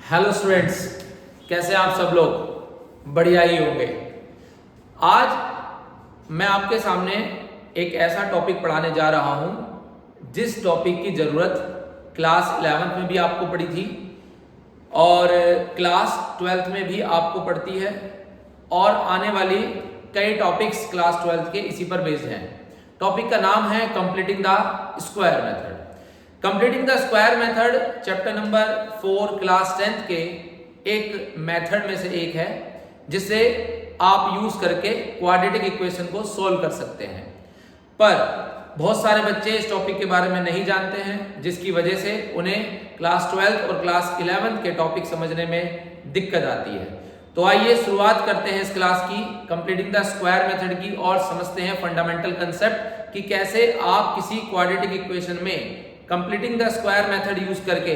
Hello students, कैसे हैं आप सब लोग? बढ़िया ही होंगे। आज मैं आपके सामने एक ऐसा टॉपिक पढ़ाने जा रहा हूं जिस टॉपिक की ज़रूरत क्लास 11th में भी आपको पड़ी थी और क्लास 12th में भी आपको पड़ती है और आने वाली कई टॉपिक्स क्लास 12th के इसी पर बेस्ड हैं। टॉपिक का नाम है completing the square method. Completing the square method chapter number 4 class 10th के एक मेथड में से एक है जिसे आप यूज करके क्वाड्रेटिक इक्वेशन को सोल्व कर सकते हैं। पर बहुत सारे बच्चे इस टॉपिक के बारे में नहीं जानते हैं, जिसकी वजह से उन्हें क्लास 12th और क्लास 11th के टॉपिक समझने में दिक्कत आती है। तो आइए शुरुआत करते हैं इस क्लास की कंप्लीटिंग द स्क्वायर मेथड की और समझते हैं फंडामेंटल कंसेप्ट कि कैसे आप किसी क्वाड्रेटिक इक्वेशन में completing the square method use करके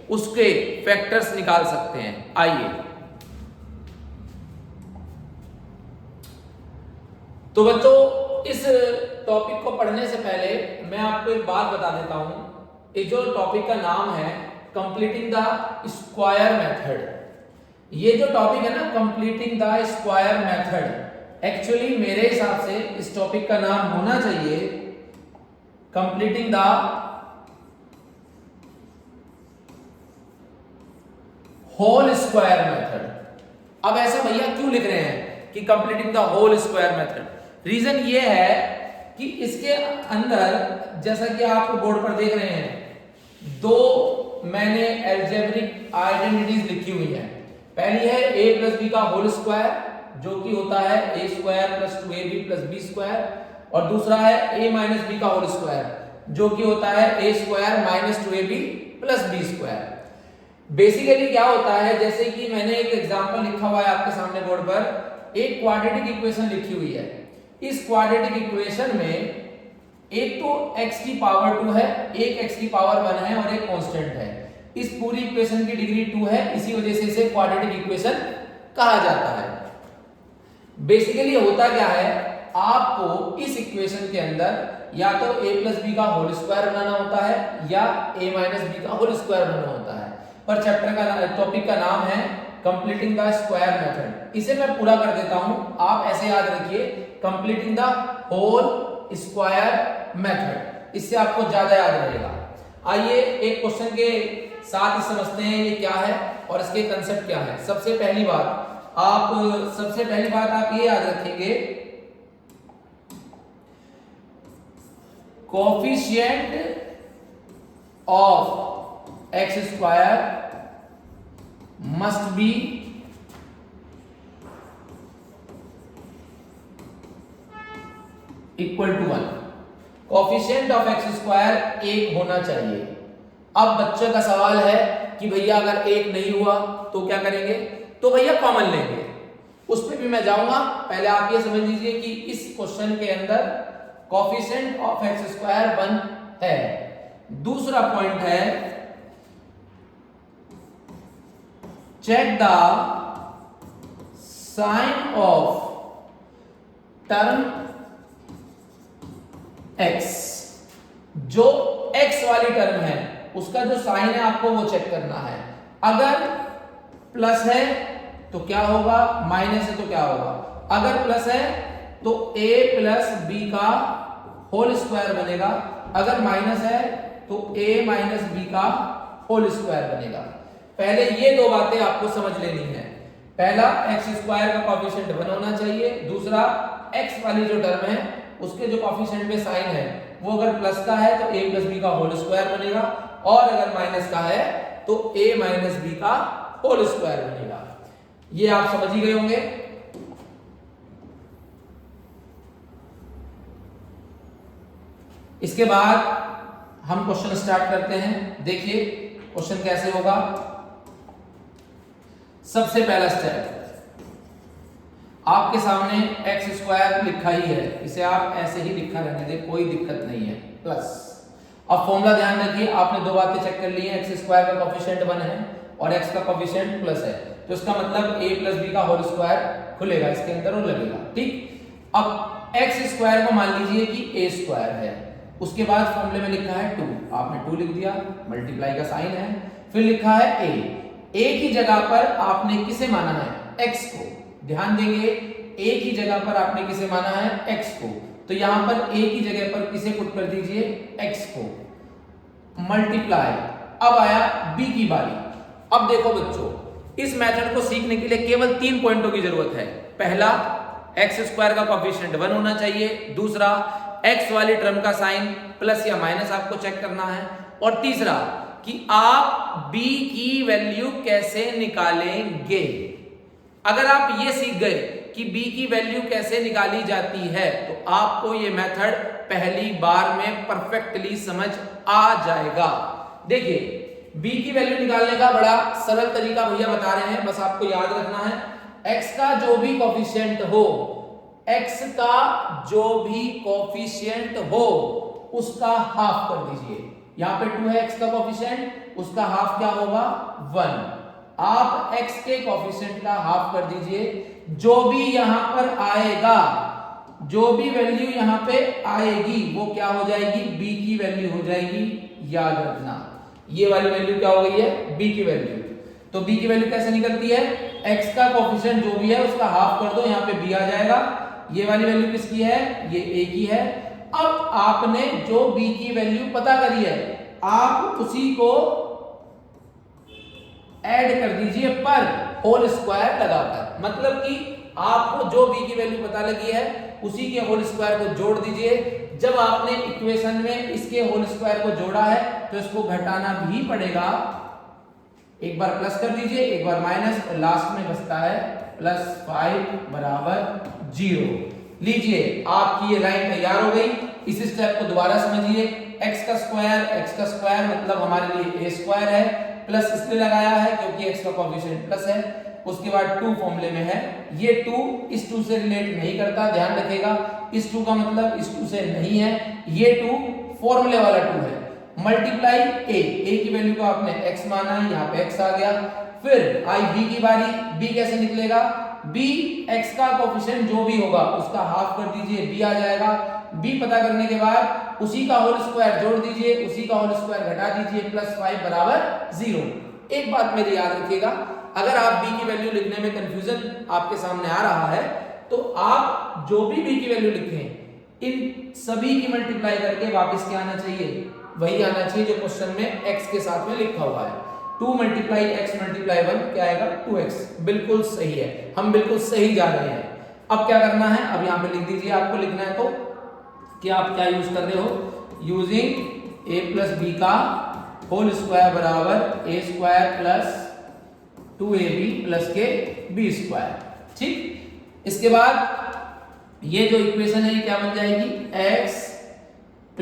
उसके फैक्टर्स निकाल सकते हैं। आइए, तो बच्चों इस टॉपिक को पढ़ने से पहले मैं आपको एक बात बता देता हूं। ये जो टॉपिक का नाम है कंप्लीटिंग द स्क्वायर मेथड, ये जो टॉपिक है ना completing the square method, actually मेरे हिसाब से इस टॉपिक का नाम होना चाहिए completing the whole square method. अब ऐसा भैया क्यों लिख रहे हैं कि completing the whole square method? Reason ये है कि इसके अंदर जैसा कि आप बोर्ड पर देख रहे हैं, दो मैंने अलजेब्रिक आइडेंटिटीज लिखी हुई है। पहली है a प्लस बी का होल स्क्वायर जो कि होता है a square plus 2ab plus B square, और दूसरा है a माइनस बी का होल स्क्वायर जो कि होता है a square minus 2ab plus B square. Basically क्या होता है, जैसे कि मैंने एक एग्जांपल लिखा हुआ है आपके सामने बोर्ड पर, एक क्वाड्रेटिक इक्वेशन लिखी हुई है। इस क्वाड्रेटिक इक्वेशन में एक तो x की पावर 2 है, एक x की पावर 1 है और एक कांस्टेंट है। इस पूरी इक्वेशन की डिग्री 2 है, इसी वजह से इसे क्वाड्रेटिक इक्वेशन कहा जाता है। बेसिकली होता क्या है, आपको इस इक्वेशन के अंदर या तो a प्लस बी का होल स्क्वायर बनाना होता है या a माइनस बी का होल स्क्वायर बनाना होता है। पर चैप्टर का टॉपिक का नाम है कंप्लीटिंग द स्क्वायर मेथड। इसे मैं पूरा कर देता हूं, आप ऐसे याद रखिए completing the whole square method, इससे आपको ज्यादा याद रहेगा। आइए एक क्वेश्चन के साथ ही समझते हैं ये क्या है और इसके कंसेप्ट क्या है। सबसे पहली बात आप ये याद रखेंगे, coefficient of X square must be equal to 1। Coefficient of X square 1 होना चाहिए। अब बच्चे का सवाल है कि भैया अगर 1 नहीं हुआ तो क्या करेंगे? तो भैया कॉमन लेंगे, उस पर भी मैं जाऊंगा। पहले आप ये समझ लीजिए कि इस क्वेश्चन के अंदर कोफिशिएंट ऑफ एक्स स्क्वायर 1 है। दूसरा पॉइंट है check the sign of term x, जो x वाली टर्म है उसका जो साइन है आपको वो चेक करना है। अगर प्लस है तो क्या होगा, माइनस है तो क्या होगा। अगर प्लस है तो a प्लस बी का होल स्क्वायर बनेगा, अगर माइनस है तो a माइनस बी का होल स्क्वायर बनेगा। पहले ये दो बातें आपको समझ लेनी है। पहला, एक्स स्क्वायर का कोफिशिएंट 1 होना चाहिए। दूसरा, x वाली जो टर्म है उसके जो कोफिशिएंट में साइन है वो अगर प्लस का है तो a प्लस बी का होल स्क्वायर बनेगा, और अगर माइनस का है तो a माइनस बी का होल स्क्वायर बनेगा। ये आप समझ ही गए होंगे। इसके बाद हम क्वेश्चन स्टार्ट करते हैं। देखिए क्वेश्चन कैसे होगा। सबसे पहला स्टेप, आपके सामने एक्स स्क्वायर लिखा ही है, इसे आप ऐसे ही लिखा रहने दें, कोई दिक्कत नहीं है, प्लस। अब फॉर्मूला ध्यान रखिए, आपने दो बातें चेक कर ली हैं, एक्स स्क्वायर का कोफिशिएंट 1 है और एक्स का कोफिशिएंट प्लस है, तो इसका मतलब a प्लस बी का होल स्क्वायर खुलेगा इसके अंदर और लगेगा। ठीक, अब एक्स स्क्वायर को मान लीजिए कि a स्क्वायर है, उसके बाद फॉर्मूले में लिखा है 2, आपने 2 लिख दिया, मल्टीप्लाई का साइन है, फिर लिखा है a एक ही जगह पर आपने किसे माना है, x को। ध्यान देंगे, एक ही जगह पर आपने किसे माना है, x को। तो यहां पर एक ही जगह पर किसे पुट कर दीजिए, x को, मल्टीप्लाई। अब आया b की बारी। अब देखो बच्चों, इस मेथड को सीखने के लिए केवल 3 पॉइंटों की जरूरत है। पहला, एक्स स्क्वायर का कोएफिशिएंट 1 होना चाहिए। दूसरा, x वाली टर्म का साइन प्लस या माइनस आपको चेक करना है। और तीसरा कि आप b की वैल्यू कैसे निकालेंगे। अगर आप ये सीख गए कि b की वैल्यू कैसे निकाली जाती है तो आपको ये मेथड पहली बार में परफेक्टली समझ आ जाएगा। देखिए, b की वैल्यू निकालने का बड़ा सरल तरीका भैया बता रहे हैं, बस आपको याद रखना है, x का जो भी कोएफिशिएंट हो, x का जो भी कोएफिशिएंट हो उसका हाफ कर दीजिए। यहां पे 2 है x का कोएफिशिएंट, उसका हाफ क्या होगा, 1। आप x के कोएफिशिएंट का हाफ कर दीजिए। जो भी यहां पर आएगा, जो भी वैल्यू यहां पे आएगी वो क्या हो जाएगी, b की वैल्यू हो जाएगी। याद रखना, ये वाली वैल्यू क्या हो गई है, b की वैल्यू। तो b की वैल्यू कैसे निकलती है, x का कोएफिशिएंट जो भी है उसका हाफ कर दो, यहां पे b आ जाएगा। ये वाली वैल्यू किसकी है, ये a की है। अब आपने जो b की वैल्यू पता करी है, आप उसी को ऐड कर दीजिए पर होल स्क्वायर लगाकर। मतलब कि आपको जो b की वैल्यू पता लगी है उसी के होल स्क्वायर को जोड़ दीजिए। जब आपने इक्वेशन में इसके होल स्क्वायर को जोड़ा है तो इसको घटाना भी पड़ेगा। एक बार प्लस कर दीजिए, एक बार माइनस, और लास्ट में बचता है +5 बराबर 0। लीजिए, आपकी ये लाइन तैयार हो गई। इस स्टेप को दोबारा समझिए। x का स्क्वायर मतलब हमारे लिए a स्क्वायर है, प्लस इसलिए लगाया है क्योंकि x का कोएफिशिएंट प्लस है। उसके बाद 2 फॉर्मूले में है, ये 2 इस 2 से रिलेट नहीं करता, ध्यान रखिएगा। इस 2 का मतलब इस 2 से नहीं है, ये 2 फॉर्मूले वाला 2 है। मल्टीप्लाई a की वैल्यू को आपने x माना है, यहाँ पे x आ गया। फिर आई b की बारी, b कैसे निकलेगा, b x का कोएफिशिएंट जो भी होगा उसका हाफ कर दीजिए, b आ जाएगा। b पता करने के बाद उसी का होल स्क्वायर जोड़ दीजिए, उसी का होल स्क्वायर घटा दीजिए, +5 बराबर 0। एक बात मेरी याद रखिएगा, अगर आप b की वैल्यू लिखने में कंफ्यूजन आपके सामने आ रहा है तो आप जो भी b की वैल्यू लिखें, इन सभी की मल्टीप्लाई करके वापस क्या आना चाहिए, वही आना चाहिए जो क्वेश्चन में x के साथ में लिखा हुआ है। 2 × x × 1 क्या आएगा, 2x। बिल्कुल सही है, हम बिल्कुल सही जा रहे हैं। अब क्या करना है, अब यहाँ पे लिख दीजिए, आपको लिखना है तो कि आप क्या यूज कर रहे हो, यूजिंग a + b का होल स्क्वायर बराबर a square plus 2ab plus के b स्क्वायर। ठीक, इसके बाद ये जो इक्वेशन है ये क्या बन जाएगी, x +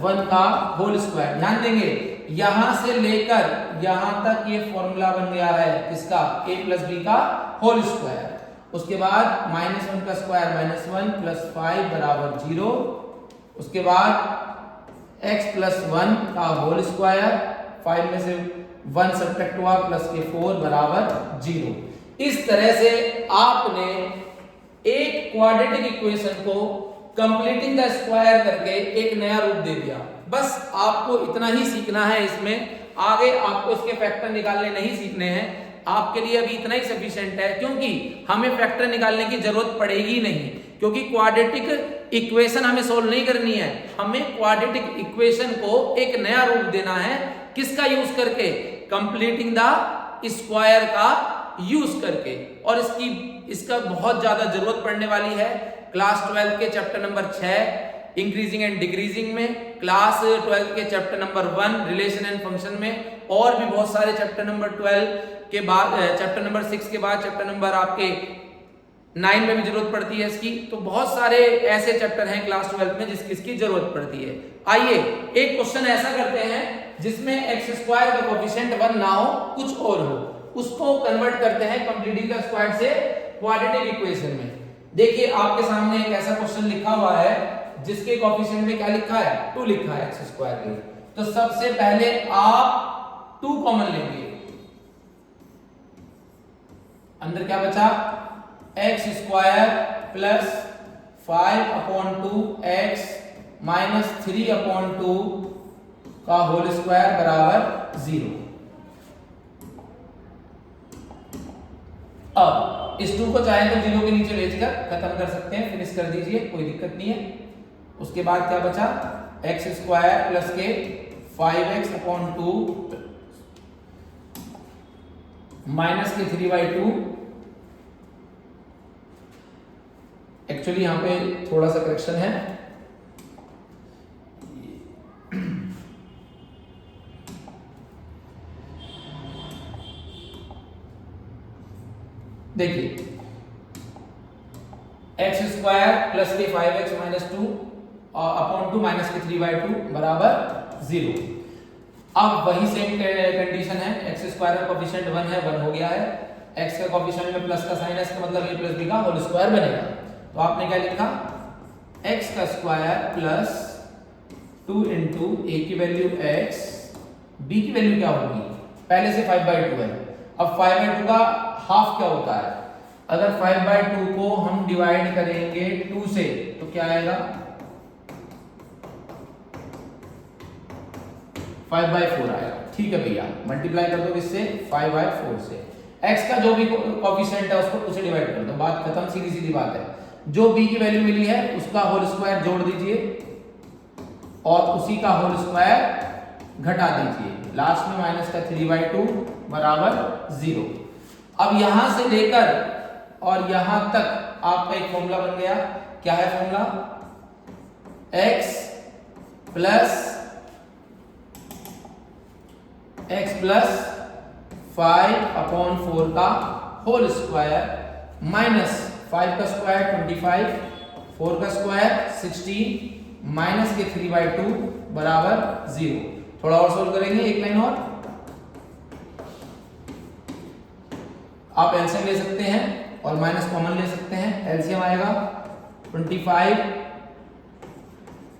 1 का होल स्क्वायर। ध्यान देंगे, यहां से लेकर यहां तक ये फॉर्मूला बन गया है किसका, a + b का होल स्क्वायर। उसके बाद -1 का स्क्वायर -1 +5 बराबर 0। उसके बाद x + 1 का होल स्क्वायर, 5 में से 1 सब्ट्रैक्ट हुआ, प्लस के 4 बराबर 0। इस तरह से आपने एक क्वाड्रेटिक इक्वेशन को कंप्लीटिंग द स्क्वायर करके एक नया रूप दे दिया। बस आपको इतना ही सीखना है, इसमें आगे आपको इसके फैक्टर निकालने नहीं सीखने हैं। आपके लिए अभी इतना ही सफिशिएंट है, क्योंकि हमें फैक्टर निकालने की जरूरत पड़ेगी नहीं, क्योंकि क्वाड्रेटिक इक्वेशन हमें सोल्व नहीं करनी है। हमें क्वाड्रेटिक इक्वेशन को एक नया रूप देना है, किसका यूज करके, कंप्लीटिंग द स्क्वायर का यूज करके। और इसका बहुत ज्यादा जरूरत पड़ने वाली है क्लास 12 के chapter number 6 increasing and decreasing में, क्लास 12 के chapter number 1 relation and function में, और भी बहुत सारे चैप्टर नंबर 12 के बाद, चैप्टर नंबर 6 के बाद चैप्टर नंबर आपके 9 में भी जरूरत पड़ती है इसकी। तो बहुत सारे ऐसे चैप्टर हैं क्लास 12 में जिसकी जरूरत पड़ती है। आइए एक क्वेश्चन ऐसा करते हैं जिसमें x² का कोएफिशिएंट 1 ना हो, कुछ और हो, उसको कन्वर्ट करते हैं कंप्लीटिंग द स्क्वायर से क्वाड्रेटिक इक्वेशन में। देखिए, आपके सामने एक ऐसा क्वेश्चन लिखा हुआ है जिसके कोएफिशिएंट में क्या लिखा है, 2 लिखा है x² के। तो सबसे पहले आप 2 कॉमन लेंगे, अंदर क्या बचा, x² प्लस 5/2x माइनस 3/2 का होल स्क्वायर बराबर 0। अब इस 2 को चाहे तो 0 के नीचे भेजकर खत्म कर सकते हैं, फिनिश कर दीजिए, कोई दिक्कत नहीं है। उसके बाद क्या बचा, एक्स स्क्वायर प्लस के 5x अपॉन 2 माइनस के 3/2। एक्चुअली यहां पे थोड़ा सा करेक्शन है, देखिए एक्स स्क्वायर प्लस के 5x माइनस 2 और अपॉन 2 माइनस के 3/2 बराबर 0। अब वही सेम कंडीशन है, एक्स स्क्वायर का कोफिशिएंट 1 है, 1 हो गया है, एक्स का कोफिशिएंट में प्लस का साइन है, इसका मतलब a प्लस b का होल स्क्वायर बनेगा। तो आपने क्या लिखा, x का स्क्वायर प्लस 2 इंटू a की वैल्यू x, b की वैल्यू क्या होगी, पहले से 5/2 है। अब 5/2 का हाफ क्या होता है, अगर 5/2 को हम डिवाइड करेंगे 2 से तो क्या आएगा, 5/4 आएगा। ठीक है भैया, मल्टीप्लाई कर दो इससे 5/4 से, x का जो भी कोफिशिएंट है उसको उसे डिवाइड कर दो, बात खत्म, सीधी सीधी बात है। जो b की वैल्यू मिली है उसका होल स्क्वायर जोड़ दीजिए और उसी का होल स्क्वायर घटा दीजिए, लास्ट में माइनस का 3/2 बराबर 0। अब यहां से लेकर और यहां तक आपका एक फॉर्मूला बन गया, क्या है फॉर्मूला, x प्लस 5/4 का होल स्क्वायर माइनस 5 का स्क्वायर 25, 4 का स्क्वायर 16 माइनस के 3/2 बराबर 0। थोड़ा और सोल्व करेंगे, एक लाइन और, आप एलसीएम ले सकते हैं और माइनस कॉमन ले सकते हैं। एलसीएम आएगा 25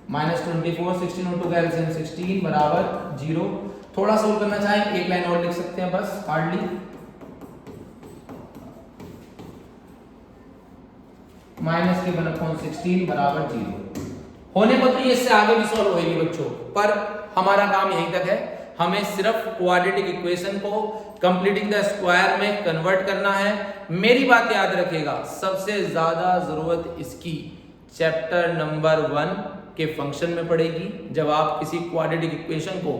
माइनस 24, 16 और 2 का एलसीएम 16 बराबर 0। थोड़ा सोल्व करना चाहें एक लाइन और लिख सकते हैं बस, हार्डली, माइनस के 1/16 बराबर 0। होने को तो ये इससे आगे भी सॉल्व होगी बच्चों, पर हमारा काम यहीं तक है, हमें सिर्फ क्वाड्रेटिक इक्वेशन को कंप्लीटिंग द स्क्वायर में कन्वर्ट करना है। मेरी बात याद रखिएगा, सबसे ज्यादा जरूरत इसकी चैप्टर नंबर 1 के फंक्शन में पड़ेगी। जब आप किसी क्वाड्रेटिक इक्वेशन को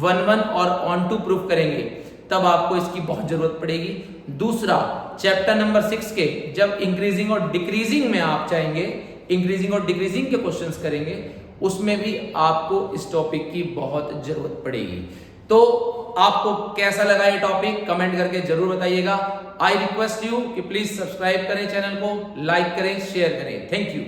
1 और ऑन टू प्रूफ करेंगे तब आपको इसकी बहुत जरूरत पड़ेगी। दूसरा, चैप्टर नंबर 6 के जब इंक्रीजिंग और डिक्रीजिंग में आप चाहेंगे, इंक्रीजिंग और डिक्रीजिंग के क्वेश्चंस करेंगे, उसमें भी आपको इस टॉपिक की बहुत जरूरत पड़ेगी। तो आपको कैसा लगा ये टॉपिक कमेंट करके जरूर बताइएगा। आई रिक्वेस्ट यू कि प्लीज सब्सक्राइब करें चैनल को, लाइक करें, शेयर करें। Thank you.